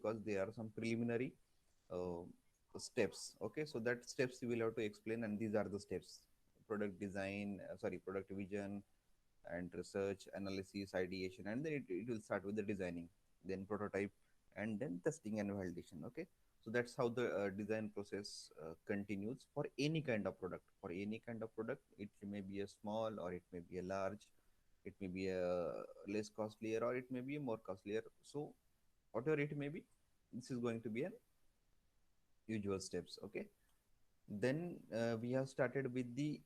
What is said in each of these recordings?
because there are some preliminary uh, steps. Okay, so that steps you will have to explain, and these are the steps: product design, product vision, and research, analysis, ideation, and then it will start with the designing, then prototype, and then testing and validation. Okay, so that's how the design process continues for any kind of product. For any kind of product, it may be a small or it may be a large, it may be a less costlier or it may be a more costlier. So whatever it may be, this is going to be an usual steps. Okay, then we have started with the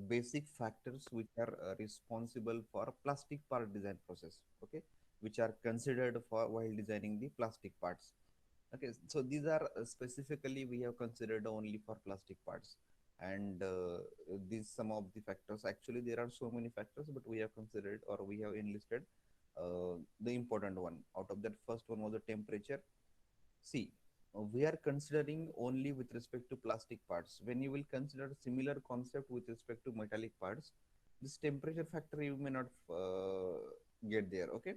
basic factors which are responsible for plastic part design process. Okay, which are considered for while designing the plastic parts. Okay, so these are specifically we have considered only for plastic parts, and these some of the factors. Actually, there are so many factors, but we have considered or we have enlisted the important one. Out of that, first one was the temperature. See, we are considering only with respect to plastic parts. When you will consider similar concept with respect to metallic parts, this temperature factor you may not get there. Okay,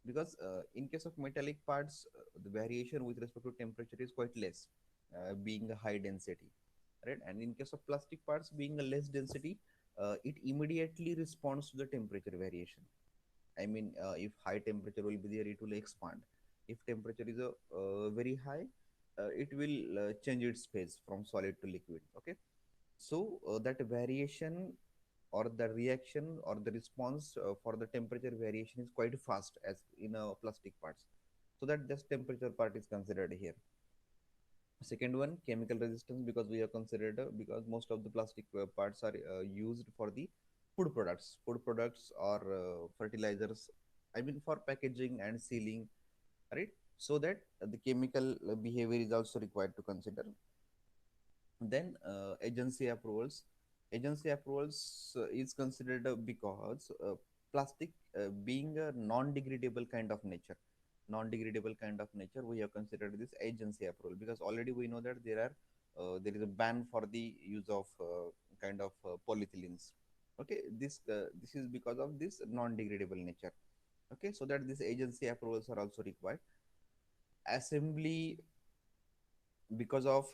because in case of metallic parts, the variation with respect to temperature is quite less, being a high density, right? And in case of plastic parts, being a less density, it immediately responds to the temperature variation. I mean, if high temperature will be there, it will expand. If temperature is very high, it will change its phase from solid to liquid. Okay, so that variation or the reaction or the response for the temperature variation is quite fast as in plastic parts. So that this temperature part is considered here. Second one, chemical resistance, because we have considered because most of the plastic parts are used for the food products or fertilizers. I mean for packaging and sealing, right? So that the chemical behavior is also required to consider. Then agency approvals. Agency approvals is considered because plastic being a non-degradable kind of nature, non-degradable kind of nature, we have considered this agency approval because already we know that there is a ban for the use of kind of polyethylenes. Okay, this is because of this non-degradable nature. Okay, so that this agency approvals are also required. Assembly, because of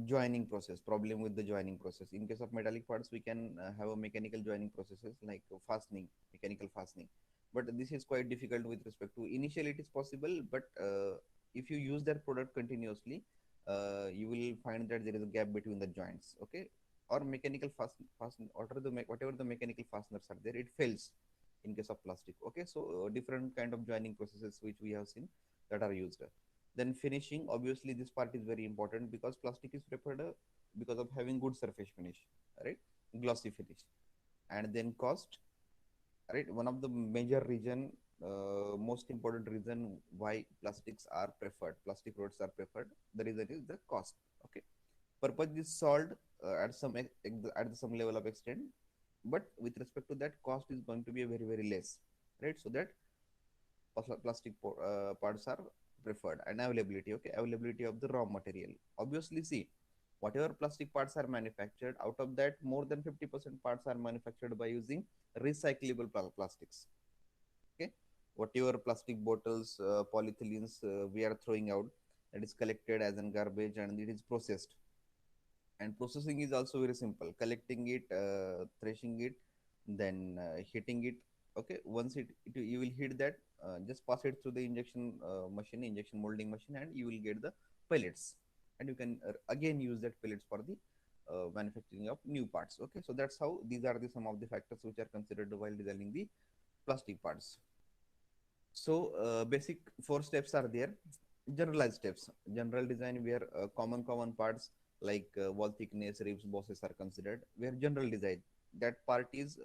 joining process, problem with the joining process. In case of metallic parts, we can have a mechanical joining processes like fastening, mechanical fastening, but this is quite difficult with respect to initially it is possible, but if you use that product continuously, you will find that there is a gap between the joints. Okay, or mechanical fasten whatever the mechanical fasteners are there, it fails in case of plastic. Okay, so different kind of joining processes which we have seen that are used. Then finishing, obviously this part is very important because plastic is preferred because of having good surface finish, right? Glossy finish. And then cost, right? One of the major reason, most important reason why plastics are preferred, plastic products are preferred. The reason is the cost. Okay, purpose is solved at some level of extent, but with respect to that, cost is going to be a very less, right? So that parts are preferred. And availability, okay, availability of the raw material. Obviously, see, whatever plastic parts are manufactured, out of that more than 50% parts are manufactured by using recyclable plastics. Okay, whatever plastic bottles, polyethylenes we are throwing out, that is collected as an garbage and it is processed. And processing is also very simple: collecting it, threshing it, then heating it. Okay, once you will heat that, just pass it through the injection molding machine, and you will get the pellets, and you can again use that pellets for the manufacturing of new parts. Okay, so that's how these are the some of the factors which are considered while designing the plastic parts. So basic four steps are there. Generalized steps, general design, where common parts like wall thickness, ribs, bosses are considered. Where general design, that part is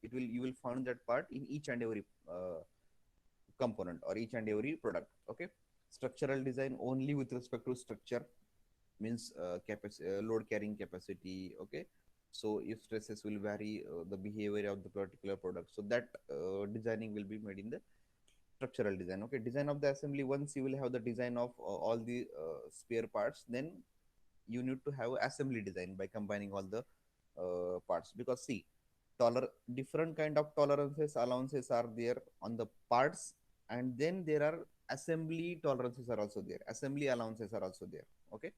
it will you will find that part in each and every component or each and every product. Okay, structural design only with respect to structure, means load carrying capacity. Okay, so if stresses will vary the behavior of the particular product, so that designing will be made in the structural design. Okay, design of the assembly, once you will have the design of all the spare parts, then you need to have assembly design by combining all the parts. Because see, different kind of tolerances, allowances are there on the parts, and then there are assembly tolerances are also there, assembly allowances are also there. Okay,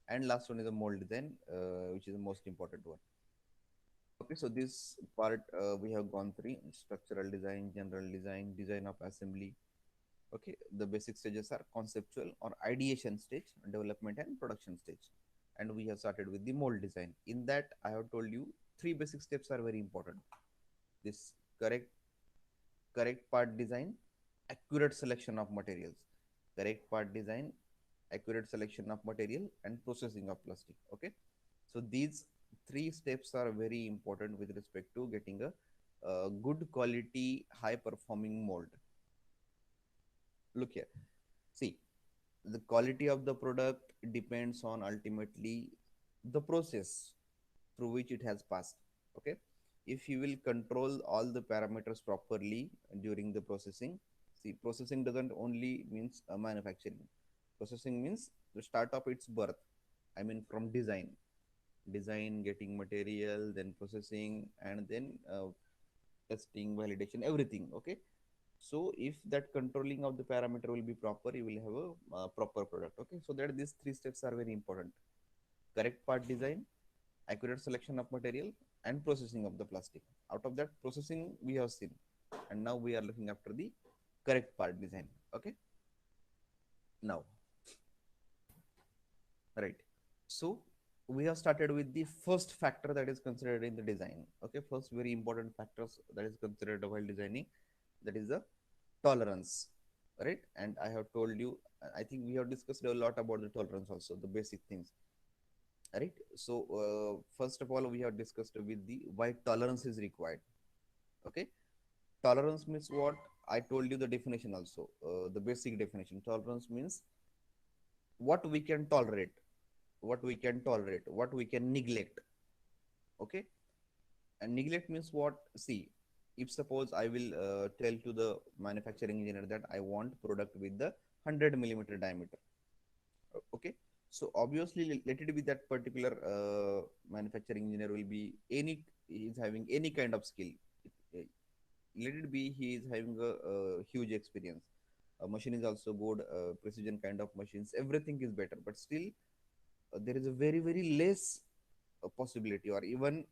and last one is the mold design, which is the most important one. Okay, so this part we have gone through: structural design, general design, design of assembly. Okay, the basic stages are conceptual or ideation stage, development, and production stage. And we have started with the mold design. In that, I have told you three basic steps are very important: this correct correct part design, accurate selection of materials, correct part design, accurate selection of material, and processing of plastic. Okay, so these three steps are very important with respect to getting a good quality, high performing mold. Look here, see, the quality of the product depends on ultimately the process through which it has passed. Okay, if you will control all the parameters properly during the processing. See, processing doesn't only means manufacturing. Processing means the start of its birth, I mean from design, getting material, then processing, and then testing, validation, everything. Okay, so if that controlling of the parameter will be proper, you will have a proper product. Okay, so that these three steps are very important: correct part design, accurate selection of material, and processing of the plastic. Out of that, processing we have seen, and now we are looking after the correct part design. Okay, now, right, so we have started with the first factor that is considered in the design. Okay, first very important factors that is considered while designing, that is the tolerance, right? And I have told you, I think we have discussed a lot about the tolerance also, the basic things, right? So first of all, we have discussed with the why tolerance is required. Okay, tolerance means what? I told you the definition also, the basic definition. Tolerance means what we can tolerate, what we can neglect. Okay, and neglect means what? See, if suppose I will tell to the manufacturing engineer that I want product with the 100 millimeter diameter. Okay, so obviously let it be that particular manufacturing engineer will be any, he is having any kind of skill. Uh, let it be he is having a huge experience, a machine is also good, precision kind of machines, everything is better, but still there is a very very less possibility, or even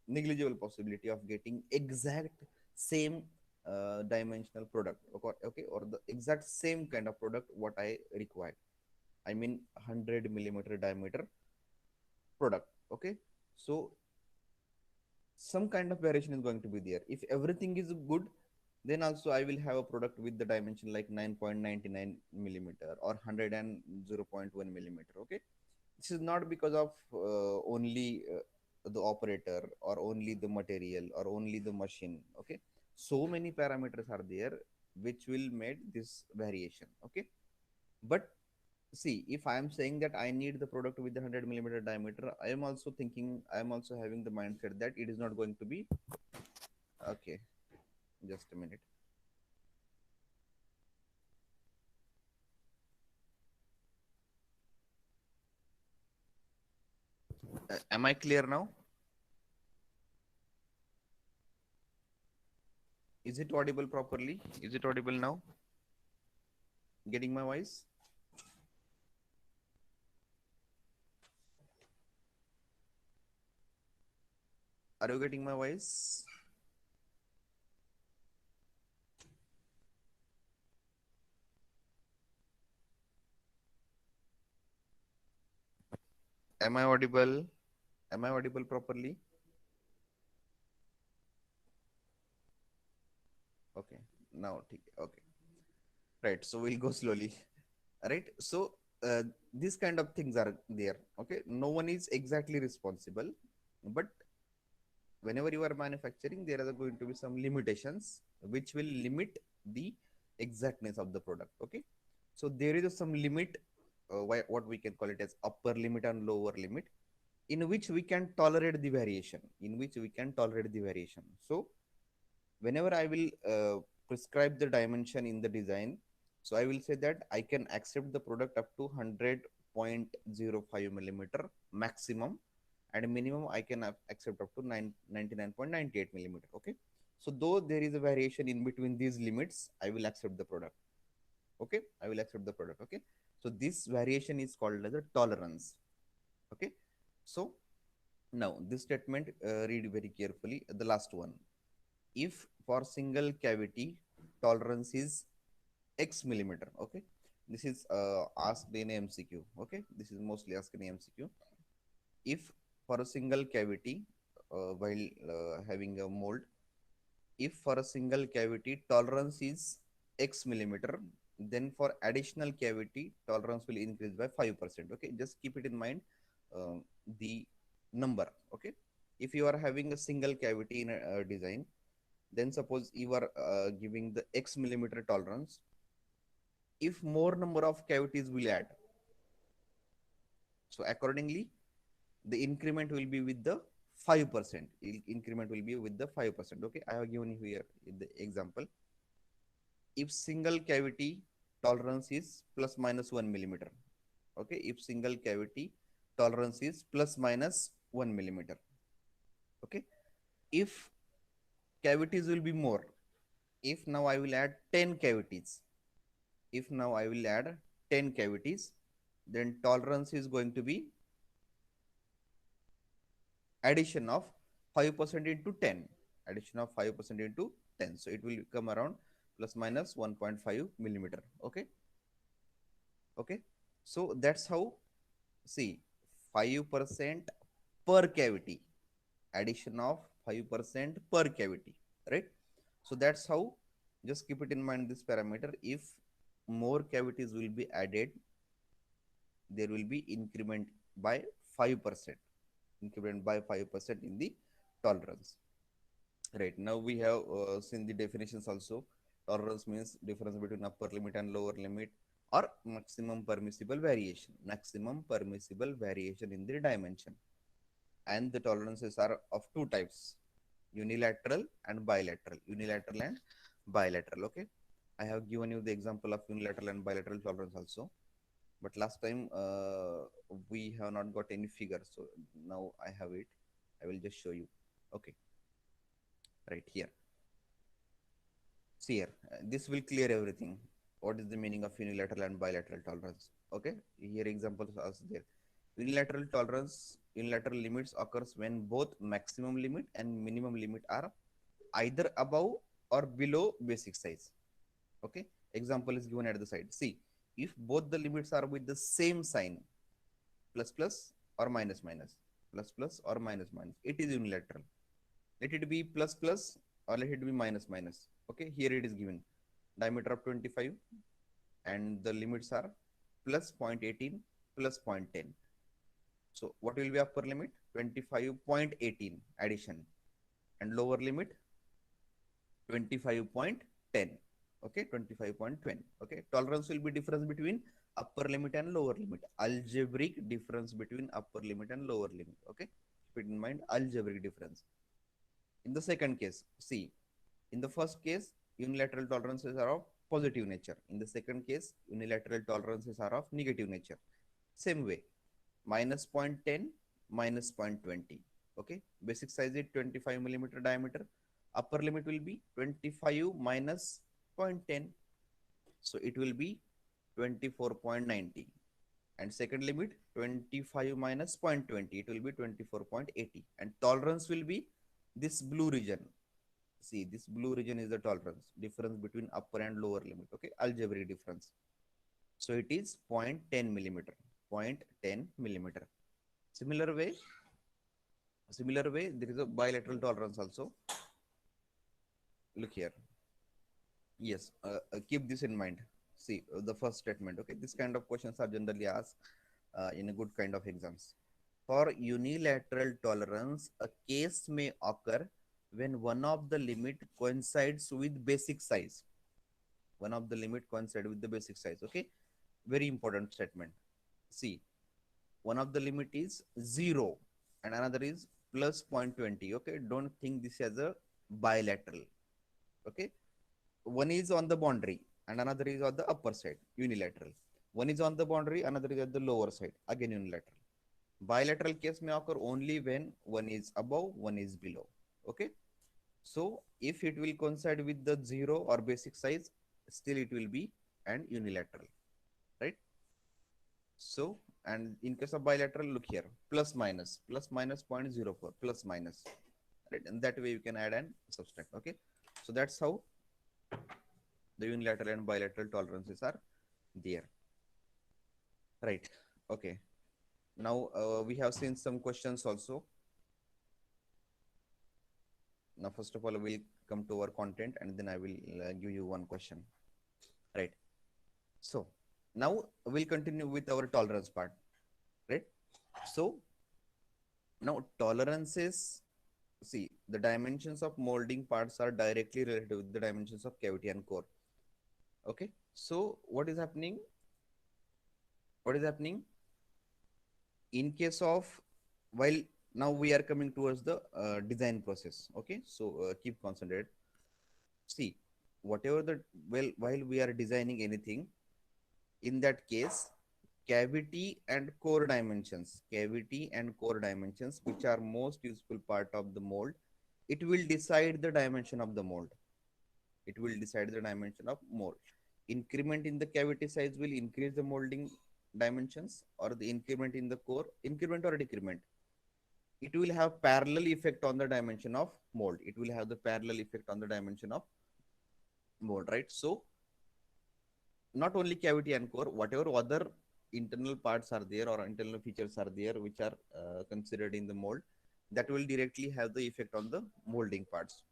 negligible possibility of getting exact same dimensional product. Okay, okay, or the exact same kind of product what I require, I mean 100 millimeter diameter product. Okay, so some kind of variation is going to be there. If everything is good, then also I will have a product with the dimension like 9.99 millimeter or 100 and 0.1 millimeter. Okay, this is not because of only the operator, or only the material, or only the machine. Okay, so many parameters are there which will make this variation. Okay, but see, if I am saying that I need the product with the 100 millimeter diameter, I am also thinking, I am also having the mindset that it is not going to be. Okay, just a minute. Am I clear now? Is it audible properly? Is it audible now? Getting my voice? Are you getting my voice? Am I audible? Am I audible properly? Okay, now okay, right. So we'll go slowly. Right. So these kind of things are there. Okay, no one is exactly responsible, but whenever you are manufacturing, there are going to be some limitations which will limit the exactness of the product. Okay, so there is some limit, what we can call it as upper limit and lower limit, in which we can tolerate the variation, so whenever I will prescribe the dimension in the design, so I will say that I can accept the product up to 100.05 millimeter maximum, and minimum I can accept up to 99.98 millimeter. Okay, so though there is a variation in between these limits, I will accept the product. Okay, I will accept the product. Okay, so this variation is called as a tolerance. Okay, so now this statement, read very carefully the last one. If for single cavity tolerance is x millimeter, okay, this is asked in MCQ. Okay, this is mostly asked in MCQ. If for a single cavity, while having a mold, if for a single cavity tolerance is x millimeter, then for additional cavity tolerance will increase by 5%. Okay, just keep it in mind, uh, the number. Okay, if you are having a single cavity in a design, then suppose you are giving the x millimeter tolerance. If more number of cavities will add, so accordingly the increment will be with the 5%. Increment will be with the 5%. Okay, I have given you here in the example. If single cavity tolerance is plus minus 1 millimeter, okay, if single cavity tolerance is plus minus 1 millimeter, okay, if cavities will be more, if now I will add 10 cavities, if now I will add 10 cavities, then tolerance is going to be addition of 5% into 10, addition of 5% into 10, so it will come around plus minus 1.5 millimeter. Okay, okay, so that's how, see, 5% per cavity, addition of 5% per cavity, right? So that's how, just keep it in mind this parameter. If more cavities will be added, there will be increment by 5%, increment by 5% in the tolerance. Right, now we have seen the definitions also. Tolerance means difference between upper limit and lower limit, or maximum permissible variation. Maximum permissible variation in the dimension. And the tolerances are of two types: unilateral and bilateral. Unilateral and bilateral. Okay, I have given you the example of unilateral and bilateral tolerance also. But last time we have not got any figure, so now I have it. I will just show you. Okay, right here. See here, this will clear everything. What is the meaning of unilateral and bilateral tolerance? Okay, here examples are there. Unilateral tolerance, unilateral limits occurs when both maximum limit and minimum limit are either above or below basic size. Okay, example is given at the side. See, if both the limits are with the same sign, plus plus or minus minus, plus plus or minus minus, it is unilateral. Let it be plus plus or let it be minus minus. Okay, here it is given diameter of 25 and the limits are plus 0.18 plus 0.10. So what will be upper limit? 25.18 addition, and lower limit 25.10. Okay, 25.10. Okay, tolerance will be difference between upper limit and lower limit. Algebraic difference between upper limit and lower limit. Okay, keep it in mind, algebraic difference. In the second case, see, in the first case, unilateral tolerances are of positive nature. In the second case, unilateral tolerances are of negative nature. Same way, minus 0.10, minus 0.20. Okay, basic size is 25 millimeter diameter. Upper limit will be 25 minus 0.10. So it will be 24.90. And second limit 25 minus 0.20, it will be 24.80. And tolerance will be this blue region. See, this blue region is the tolerance difference between upper and lower limit. Okay, algebraic difference. So it is 0.10 millimeter. 0.10 millimeter. Similar way, there is a bilateral tolerance also. Look here. Yes, keep this in mind. See, the first statement. Okay, this kind of questions are generally asked in a good kind of exams. For unilateral tolerance, a case may occur when one of the limit coincides with basic size. One of the limit coincides with the basic size. Okay, very important statement. See, one of the limit is 0 and another is plus 0.20. Okay, don't think this as a bilateral. Okay, one is on the boundary and another is on the upper side, unilateral. One is on the boundary, another is at the lower side, again unilateral. Bilateral case may occur only when one is above, one is below. Okay, so if it will coincide with the 0 or basic size, still it will be and unilateral, right? So, and in case of bilateral, look here, plus minus 0.04, plus minus, right? And that way you can add and subtract. Okay. So that's how the unilateral and bilateral tolerances are there, right? Okay. Now we have seen some questions also. Now, first of all, we'll come to our content and then I will give you one question, right? So now we'll continue with our tolerance part, right? So now tolerances, see, the dimensions of molding parts are directly related with the dimensions of cavity and core. Okay. So what is happening? What is happening in case of, while now we are coming towards the design process. Okay. So keep concentrated. See, whatever the, well, while we are designing anything, in that case, cavity and core dimensions, which are most useful part of the mold, it will decide the dimension of the mold. It will decide the dimension of mold. Increment in the cavity size will increase the molding dimensions, or the increment in the core, increment or decrement, it will have parallel effect on the dimension of mold. It will have the parallel effect on the dimension of mold, right? So not only cavity and core, whatever other internal parts are there or internal features are there which are considered in the mold, that will directly have the effect on the molding parts,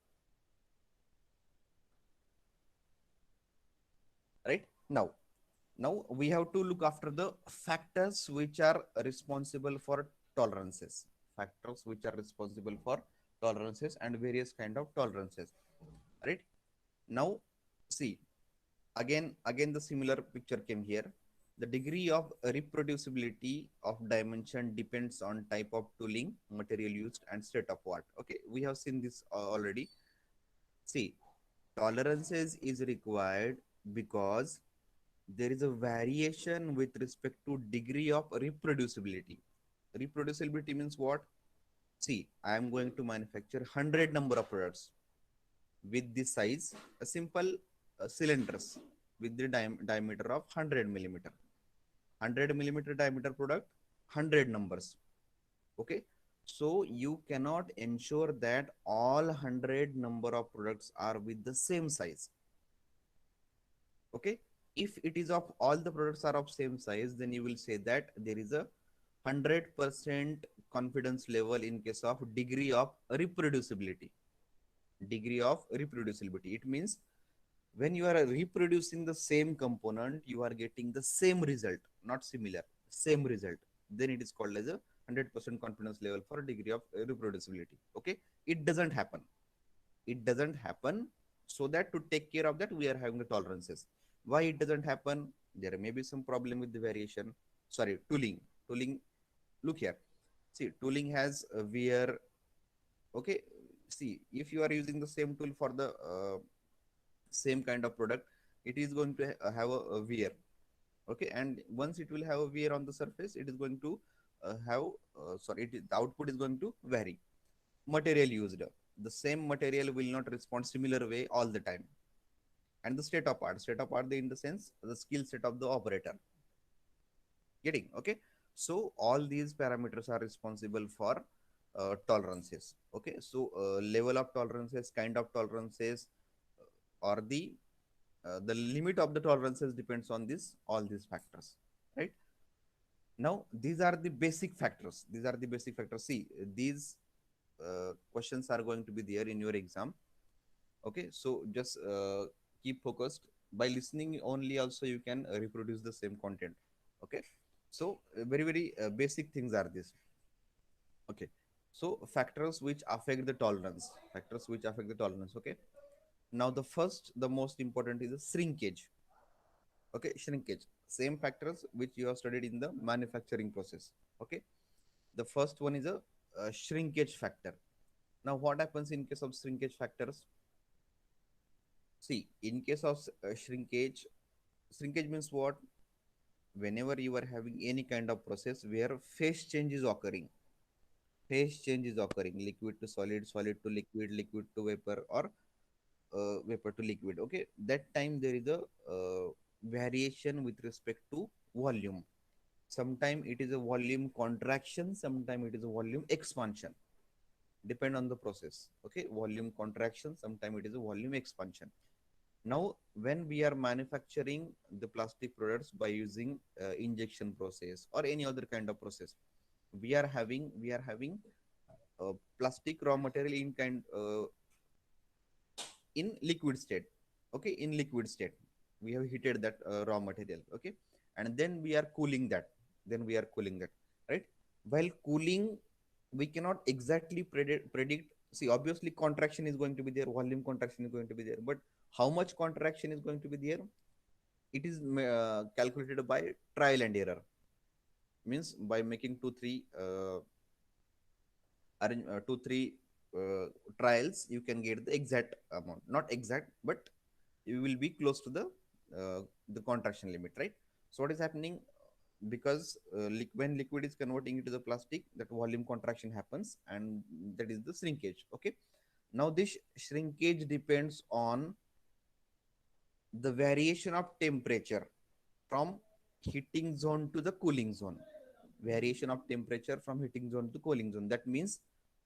right? Now we have to look after the factors which are responsible for tolerances, factors which are responsible for tolerances and various kind of tolerances, right? Now see, again the similar picture came here. The degree of reproducibility of dimension depends on type of tooling, material used, and state of art. Okay, we have seen this already. See, tolerances is required because there is a variation with respect to degree of reproducibility. Reproducibility means what? See, I am going to manufacture 100 number of products with this size, a simple cylinders with the diameter of 100 millimeter. 100 millimeter diameter product, 100 numbers. Okay. So you cannot ensure that all 100 number of products are with the same size. Okay. If it is of all the products are of same size, then you will say that there is a 100% confidence level in case of degree of reproducibility. Degree of reproducibility. It means when you are reproducing the same component, you are getting the same result, not similar, same result. Then it is called as a 100% confidence level for a degree of reproducibility. Okay. It doesn't happen. It doesn't happen. So that to take care of that, we are having the tolerances. Why it doesn't happen? There may be some problem with the variation. Sorry, tooling. Look here. See, tooling has a wear. Okay. See, if you are using the same tool for the same kind of product, it is going to have a wear. Okay. And once it will have a wear on the surface, it is going to have, the output is going to vary. Material used, the same material will not respond similar way all the time. And the state of art, in the sense, the skill set of the operator. Getting? Okay. So all these parameters are responsible for tolerances. Okay. So level of tolerances, kind of tolerances, or the limit of the tolerances depends on this, all these factors, right? Now these are the basic factors. These are the basic factors. See, these questions are going to be there in your exam. Okay. So just keep focused. By listening only also you can reproduce the same content. Okay. So very basic things are this. Okay. So factors which affect the tolerance, factors which affect the tolerance. Okay. Now the first, the most important is the shrinkage. Okay. Shrinkage, same factors which you have studied in the manufacturing process. Okay. The first one is a shrinkage factor. Now what happens in case of shrinkage factors? See, in case of shrinkage means what? Whenever you are having any kind of process where phase change is occurring, liquid to solid, solid to liquid, liquid to vapor, or vapor to liquid. Okay, that time there is a variation with respect to volume. Sometime it is a volume contraction, sometime it is a volume expansion, depend on the process. Okay, volume contraction, sometime it is a volume expansion. Now when we are manufacturing the plastic products by using injection process or any other kind of process, we are having plastic raw material in liquid state. Okay, in liquid state we have heated that raw material. Okay, and then we are cooling that, right? While cooling, we cannot exactly predict. See, obviously contraction is going to be there, volume contraction is going to be there, but how much contraction is going to be there, it is calculated by trial and error. Means by making two three uh, trials, you can get the exact amount, not exact, but you will be close to the contraction limit, right? So what is happening, because when liquid is converting into the plastic, that volume contraction happens, and that is the shrinkage. Okay, now this shrinkage depends on the variation of temperature from heating zone to the cooling zone. Variation of temperature from heating zone to cooling zone, that means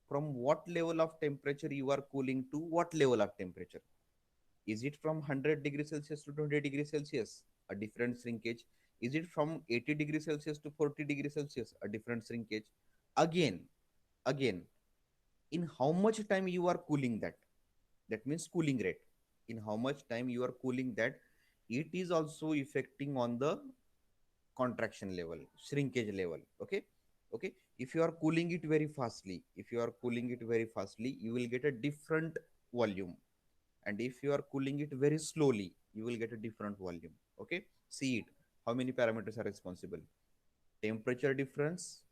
from what level of temperature you are cooling to what level of temperature. Is it from 100 degrees Celsius to 20 degrees Celsius? A different shrinkage. Is it from 80 degrees Celsius to 40 degrees Celsius? A different shrinkage. Again, again, in how much time you are cooling that? That means cooling rate. In how much time you are cooling that, it is also affecting on the contraction level, shrinkage level. Okay, okay. If you are cooling it very fastly, you will get a different volume, and if you are cooling it very slowly, you will get a different volume. Okay, see it, how many parameters are responsible: temperature difference,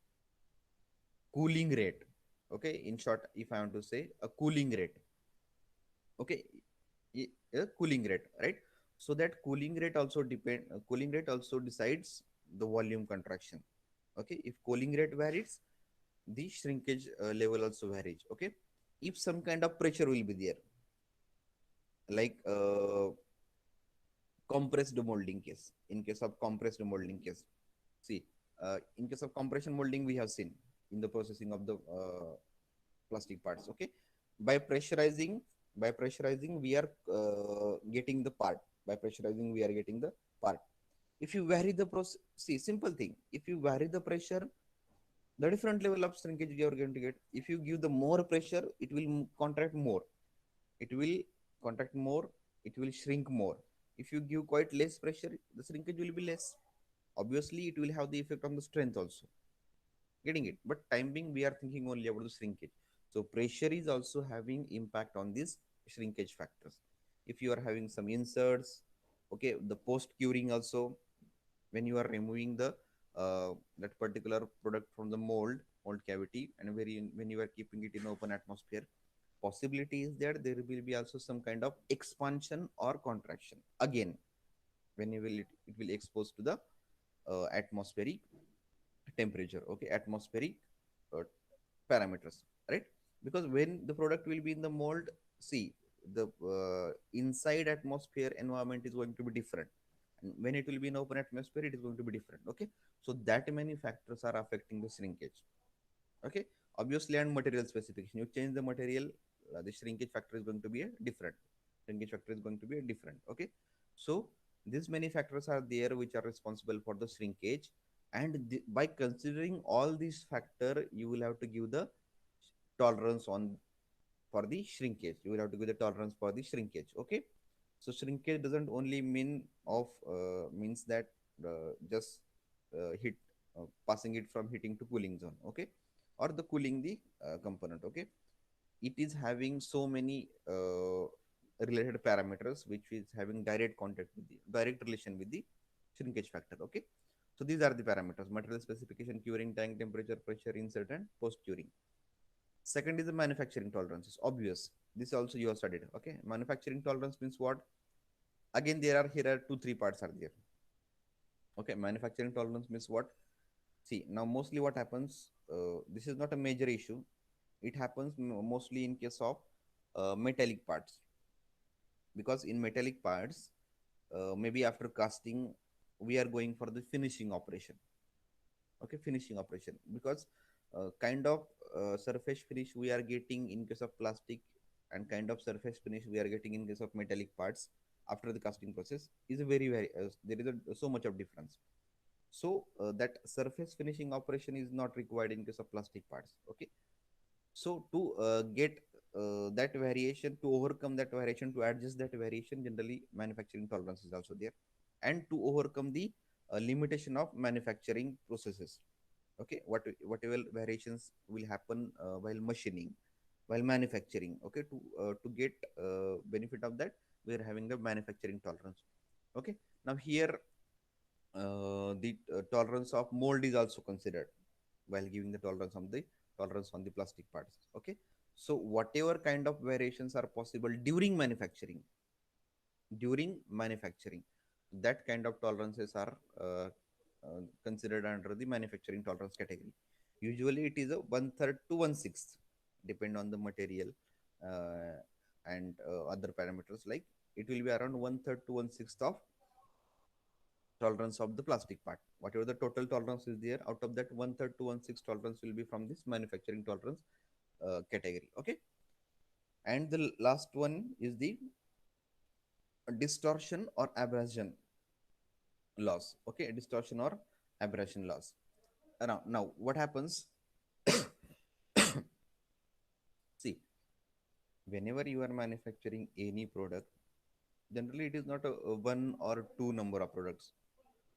cooling rate. Okay, in short, if I want to say a cooling rate. Okay, a cooling rate, right? So that cooling rate also decides the volume contraction. Okay, if cooling rate varies, the shrinkage level also varies. Okay, if some kind of pressure will be there, like compressed molding case. In case of compressed molding case, see, in case of compression molding, we have seen in the processing of the plastic parts. Okay, by pressurizing, we are getting the part. By pressurizing, we are getting the part. If you vary the process, see, simple thing, if you vary the pressure, the different level of shrinkage you are going to get. If you give the more pressure, it will contract more, it will contract more, it will shrink more. If you give quite less pressure, the shrinkage will be less. Obviously it will have the effect on the strength also. Getting it? But time being, we are thinking only about the shrinkage. So pressure is also having impact on these shrinkage factors. If you are having some inserts, okay, the post curing also, when you are removing the that particular product from the mold cavity, and when you are keeping it in open atmosphere, possibility is that there will be also some kind of expansion or contraction again, when it will expose to the atmospheric temperature. Okay, atmospheric uh, parameters, right? Because when the product will be in the mold, see, the inside atmosphere environment is going to be different, and when it will be in open atmosphere, it is going to be different. Okay, so that many factors are affecting the shrinkage. Okay, obviously, and material specification, you change the material, the shrinkage factor is going to be a different. Shrinkage factor is going to be a different. Okay, so these many factors are there which are responsible for the shrinkage, and by considering all these factor, you will have to give the tolerance on for the shrinkage. You will have to give the tolerance for the shrinkage. Okay, so shrinkage doesn't only means that just heat passing it from heating to cooling zone. Okay, or the cooling the component. Okay, it is having so many related parameters which is having direct relation with the shrinkage factor. Okay, so these are the parameters: material specification, curing tank temperature, pressure, insert, and post curing. Second is the manufacturing tolerances. Obvious, this also you have studied. Okay, manufacturing tolerance means what? Again, here are two three parts are there. Okay, manufacturing tolerance means what? See, now mostly what happens, this is not a major issue. It happens mostly in case of metallic parts, because in metallic parts, maybe after casting we are going for the finishing operation. Okay, finishing operation, because kind of surface finish we are getting in case of plastic and kind of surface finish we are getting in case of metallic parts after the casting process is a very there is so much of difference. So that surface finishing operation is not required in case of plastic parts. Okay, so to get that variation, to overcome that variation, to adjust that variation, generally manufacturing tolerance is also there, and to overcome the limitation of manufacturing processes. Okay, whatever variations will happen while machining, while manufacturing. Okay, to get benefit of that, we are having the manufacturing tolerance. Okay, now here the tolerance of mold is also considered while giving the tolerance on the plastic parts. Okay, so whatever kind of variations are possible during manufacturing, that kind of tolerances are considered under the manufacturing tolerance category. Usually it is a one third to one sixth, depend on the material uh, and other parameters, like it will be around one third to one sixth of tolerance of the plastic part. Whatever the total tolerance is there, out of that one third to one sixth tolerance will be from this manufacturing tolerance category. Okay, and the last one is the distortion or abrasion loss. Okay, distortion or abrasion loss. Now what happens? See, whenever you are manufacturing any product, generally it is not a one or two number of products.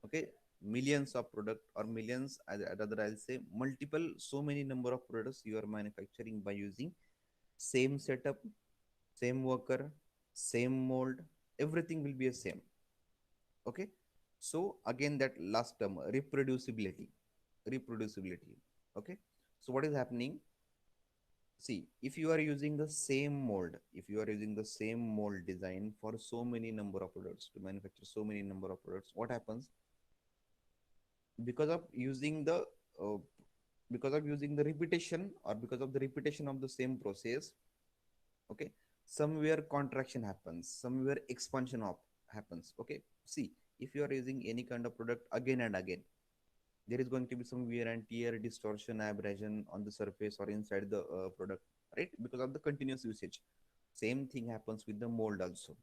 Okay, millions of product or millions, rather I'll say multiple, so many number of products you are manufacturing by using same setup, same worker, same mold, everything will be the same. Okay, so again that last term, reproducibility. Okay, so what is happening? See, if you are using the same mold, if you are using the same mold design for so many number of products, to manufacture so many number of products, what happens? Because of using the uh, because of using the repetition, or because of the repetition of the same process, okay, somewhere contraction happens, somewhere expansion of happens. Okay, see, if you are using any kind of product again and again, there is going to be some wear and tear, distortion, abrasion on the surface or inside the product, right? Because of the continuous usage. Same thing happens with the mold also.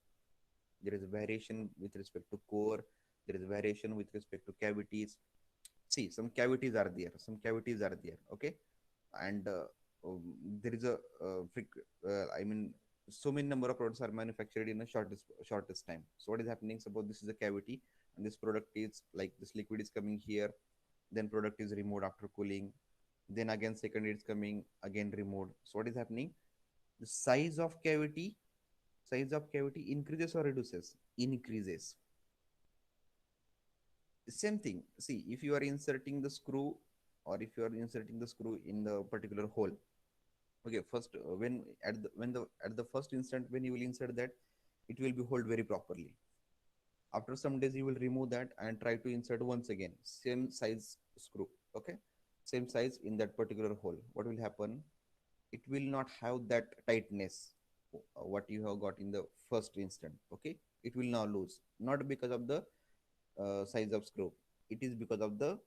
There is a variation with respect to core, there is a variation with respect to cavities. See, some cavities are there, some cavities are there. Okay, and um, there is a I mean, so many number of products are manufactured in a shortest time. So what is happening? Suppose this is a cavity, and this product is like this liquid is coming here, then product is removed after cooling, then again second it's coming again removed. So what is happening? The size of cavity increases or reduces? Increases. Same thing. See, if you are inserting the screw, or if you are inserting the screw in the particular hole, okay, first when the first instant when you will insert that, it will be hold very properly. After some days you will remove that and try to insert once again, same size screw. Okay, same size in that particular hole. What will happen? It will not have that tightness what you have got in the first instant. Okay, it will now lose, not because of the size of screw, it is because of the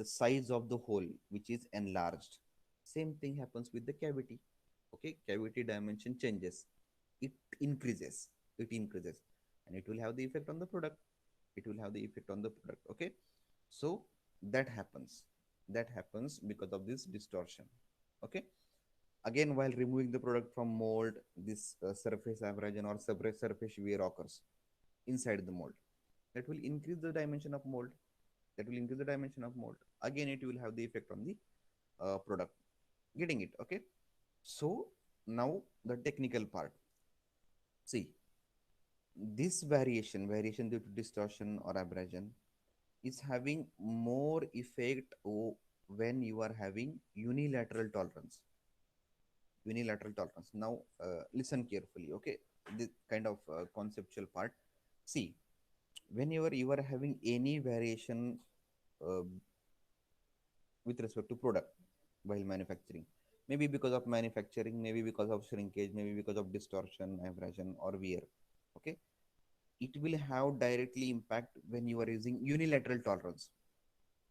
size of the hole which is enlarged. Same thing happens with the cavity. Okay, cavity dimension changes, it increases, and it will have the effect on the product, okay. So that happens because of this distortion. Okay, again, while removing the product from mold, this surface abrasion or surface wear occurs inside the mold. That will increase the dimension of mold. Again, it will have the effect on the product. Getting it? Okay. So now the technical part. See, this variation due to distortion or abrasion, is having more effect when you are having unilateral tolerance. Now, listen carefully. Okay, this kind of conceptual part. See, whenever you are having any variation uh, with respect to product while manufacturing, maybe because of manufacturing, maybe because of shrinkage, maybe because of distortion, abrasion, or wear. Okay, it will have directly impact when you are using unilateral tolerance.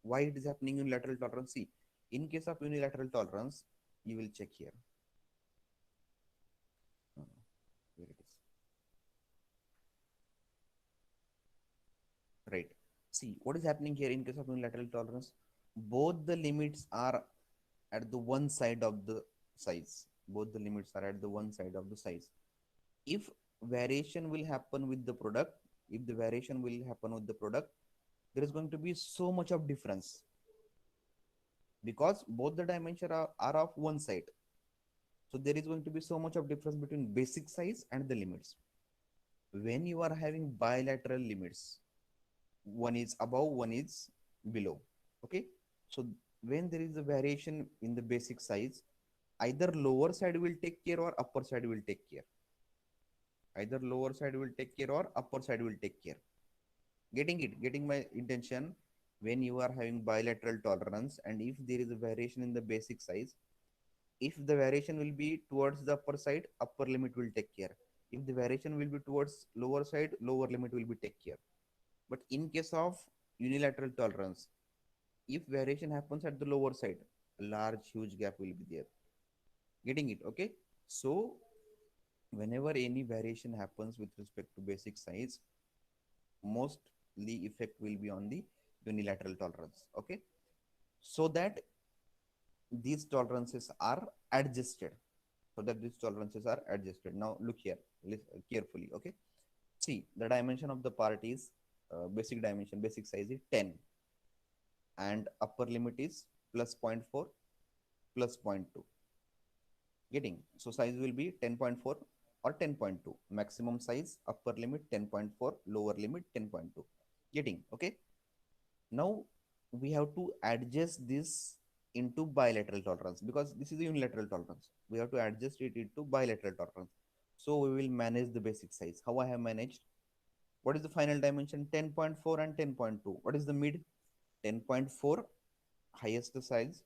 Why it is happening unilateral tolerance? See, in case of unilateral tolerance, you will check here. Uh, Where it is. Right. See, what is happening here in case of unilateral tolerance? Both the limits are at the one side of the size. Both the limits are at the one side of the size. If variation will happen with the product, if the variation will happen with the product, there is going to be so much of difference because both the dimensions are of one side. So there is going to be so much of difference between basic size and the limits. When you are having bilateral limits, one is above, one is below. Okay. So when there is a variation in the basic size, either lower side will take care or upper side will take care. Either lower side will take care or upper side will take care. Getting it? Getting my intention? When you are having bilateral tolerance and if there is a variation in the basic size, if the variation will be towards the upper side, upper limit will take care. If the variation will be towards lower side, lower limit will be take care. But in case of unilateral tolerance, if variation happens at the lower side, a large huge gap will be there. Getting it? Okay. So whenever any variation happens with respect to basic size, mostly effect will be on the unilateral tolerance. Okay. So that these tolerances are adjusted. Now look here, listen carefully. Okay. See, the dimension of the part is basic size is 10 and upper limit is plus zero point 0.4 plus zero point 0.2. Getting? So size will be 10.4 or 10.2. Maximum size, upper limit 10.4, lower limit 10.2. Getting? Okay. Now we have to adjust this into bilateral tolerance because this is a unilateral tolerance. We have to adjust it into bilateral tolerance. So we will manage the basic size. How I have managed? What is the final dimension? 10.4 and 10.2. What is the mid? 10.4 highest size,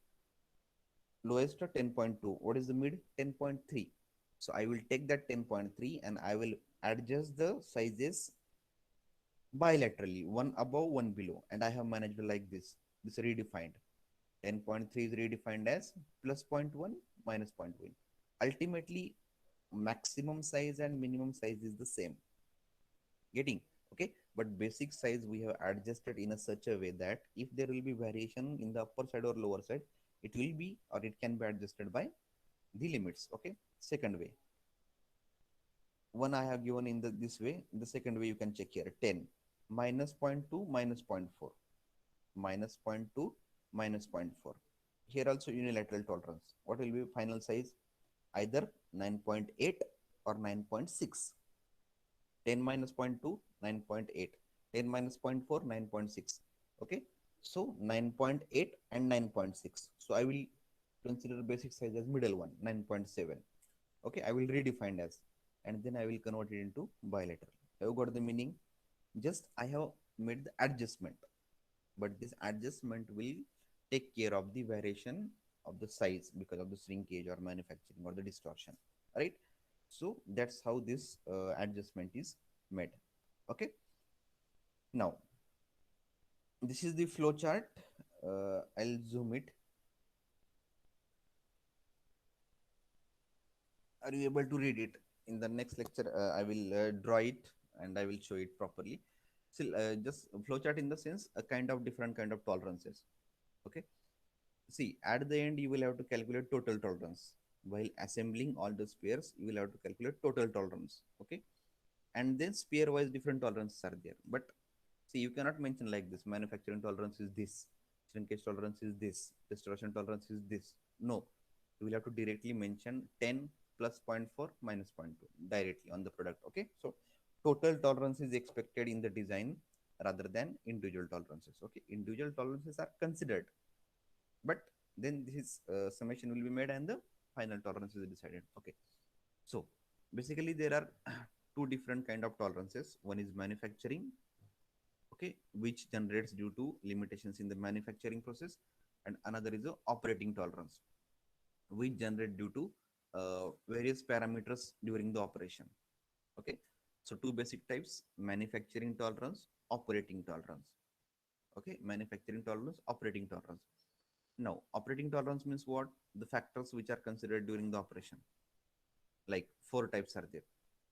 lowest 10.2. What is the mid? 10.3. So I will take that 10.3 and I will adjust the sizes bilaterally, one above, one below. And I have managed like this. This redefined. 10.3 is redefined as plus zero point 0.1 minus zero point 0.1. Ultimately, maximum size and minimum size is the same. Getting? Okay. But basic size we have adjusted in a such a way that if there will be variation in the upper side or lower side, it will be or it can be adjusted by the limits. Okay. Second way, one I have given in this way. In the second way, you can check here 10 minus zero point 0.2 minus zero point 0.4 minus zero point 0.2 minus zero point 0.4. Here also unilateral tolerance. What will be final size? Either 9.8 or 9.6. 10 minus zero point 0.2, 9.8. 10 minus zero point 0.4, 9.6. Okay. So 9.8 and 9.6. So I will consider basic size as middle one, 9.7. Okay. I will redefine as, and then I will convert it into bilateral. Have you got the meaning? Just I have made the adjustment, but this adjustment will take care of the variation of the size because of the shrinkage or manufacturing or the distortion, right? So that's how this adjustment is made. Okay. Now this is the flow chart. I'll zoom it. Are you able to read it? In the next lecture I will draw it and I will show it properly. Still just flowchart in the sense a kind of different kind of tolerances. Okay. See, at the end you will have to calculate total tolerance. While assembling all the spares, you will have to calculate total tolerance. Okay. And then spare wise different tolerances are there, but see, you cannot mention like this: manufacturing tolerance is this, shrinkage tolerance is this, distortion tolerance is this. No, you will have to directly mention 10 plus zero point 0.4 minus zero point 0.2 directly on the product. Okay. So total tolerance is expected in the design rather than individual tolerances. Okay. Individual tolerances are considered, but then this summation will be made and the final tolerance is decided. Okay. So basically there are two different kind of tolerances. One is manufacturing, okay, which generates due to limitations in the manufacturing process, and another is the operating tolerance, which generate due to various parameters during the operation. Okay. So two basic types: manufacturing tolerance, operating tolerance. Okay, manufacturing tolerance, operating tolerance. Now, operating tolerance means what? The factors which are considered during the operation. Like four types are there.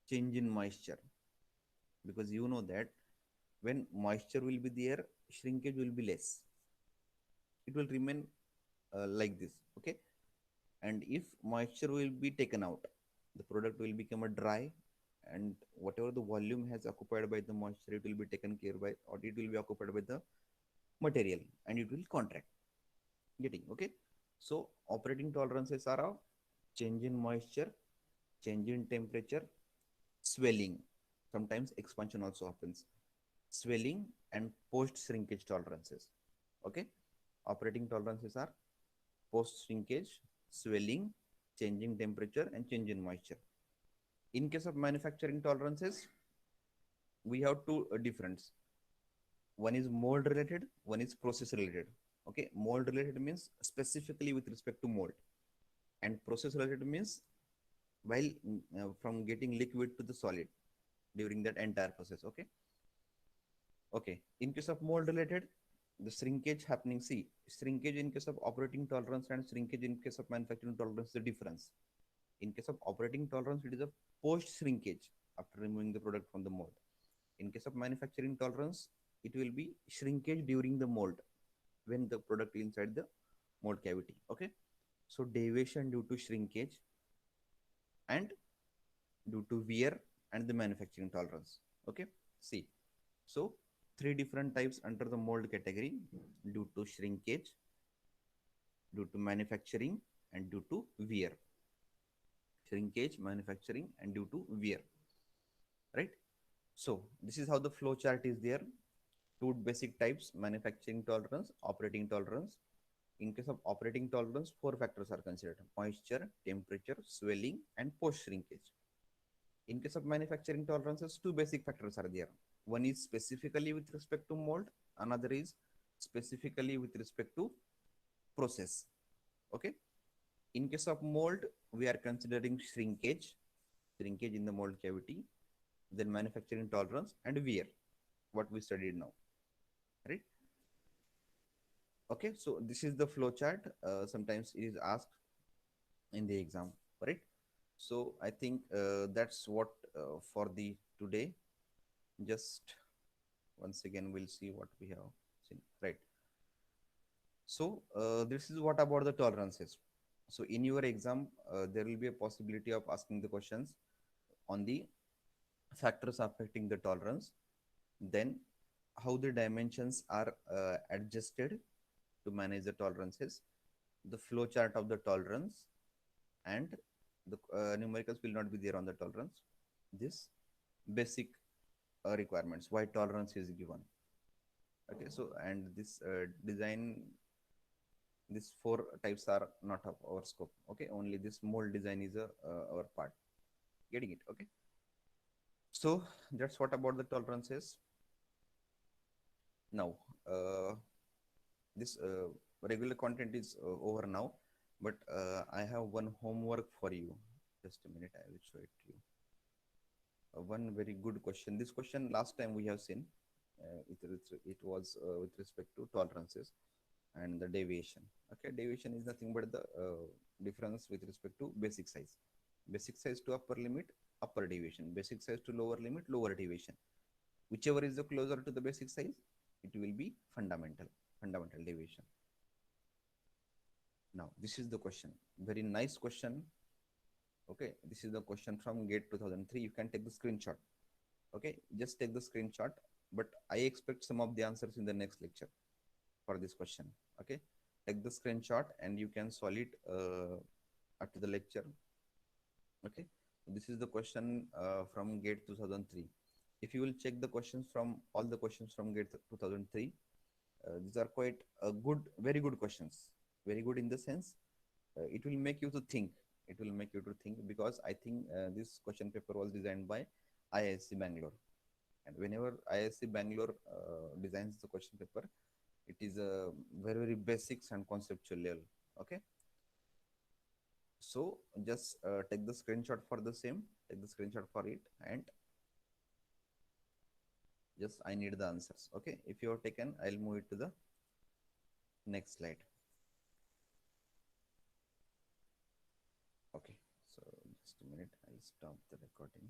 Change in moisture, because you know that when moisture will be there, shrinkage will be less. It will remain like this. Okay, and if moisture will be taken out, the product will become a dry, and whatever the volume has occupied by the moisture, it will be taken care by, or it will be occupied by the material, and it will contract. Getting okay? So operating tolerances are of change in moisture, change in temperature, swelling. Sometimes expansion also happens. Swelling and post shrinkage tolerances. Okay, operating tolerances are post shrinkage, swelling, changing temperature, and change in moisture. In case of manufacturing tolerances, we have two difference. One is mold related, one is process related. Okay, mold related means specifically with respect to mold, and process related means while from getting liquid to the solid during that entire process. Okay, okay. In case of mold related, the shrinkage happening. See, shrinkage in case of operating tolerance and shrinkage in case of manufacturing tolerance, the difference. In case of operating tolerance, it is a post shrinkage after removing the product from the mold. In case of manufacturing tolerance, it will be shrinkage during the mold when the product is inside the mold cavity. Okay, so deviation due to shrinkage and due to wear and the manufacturing tolerance. Okay, see, so three different types under the mold category: due to shrinkage, due to manufacturing, and due to wear. Shrinkage, manufacturing, and due to wear. Right. So this is how the flow chart is there. Two basic types: manufacturing tolerance, operating tolerance. In case of operating tolerance, four factors are considered: moisture, temperature, swelling, and post shrinkage. In case of manufacturing tolerances, two basic factors are there. One is specifically with respect to mold, another is specifically with respect to process. Okay. In case of mold, we are considering shrinkage, shrinkage in the mold cavity, then manufacturing tolerance and wear, what we studied now. Right. Okay. So this is the flow chart. Sometimes it is asked in the exam. Right. So I think that's what for the today. Just once again we'll see what we have seen, right? So this is what about the tolerances. So in your exam there will be a possibility of asking the questions on the factors affecting the tolerance, then how the dimensions are adjusted to manage the tolerances, the flow chart of the tolerance, and the numericals will not be there on the tolerance. This basic requirements, why tolerance is given. Okay, so and this design, these four types are not of our scope. Okay, only this mold design is our part. Getting it? Okay, so that's what about the tolerances. Now this regular content is over now, but I have one homework for you. Just a minute, I will show it to you. One very good question. This question last time we have seen, it was with respect to tolerances and the deviation. Okay, deviation is nothing but the difference with respect to basic size. Basic size to upper limit, upper deviation. Basic size to lower limit, lower deviation. Whichever is the closer to the basic size, it will be fundamental deviation. Now, this is the question. Very nice question. Okay, this is the question from GATE 2003. You can take the screenshot. Okay, just take the screenshot. But I expect some of the answers in the next lecture for this question. Okay, take the screenshot and you can solve it after the lecture. Okay, this is the question from GATE 2003. If you will check the questions from all the questions from GATE 2003, these are quite good, very good questions. Very good in the sense it will make you to think. It will make you to think, because I think this question paper was designed by IISc Bangalore. And whenever IISc Bangalore designs the question paper, it is a very, very basics and conceptual level. Okay. So just take the screenshot for the same, take the screenshot for it, and Just I need the answers. Okay. If you have taken, I'll move it to the next slide. Okay. So just a minute. I'll stop the recording.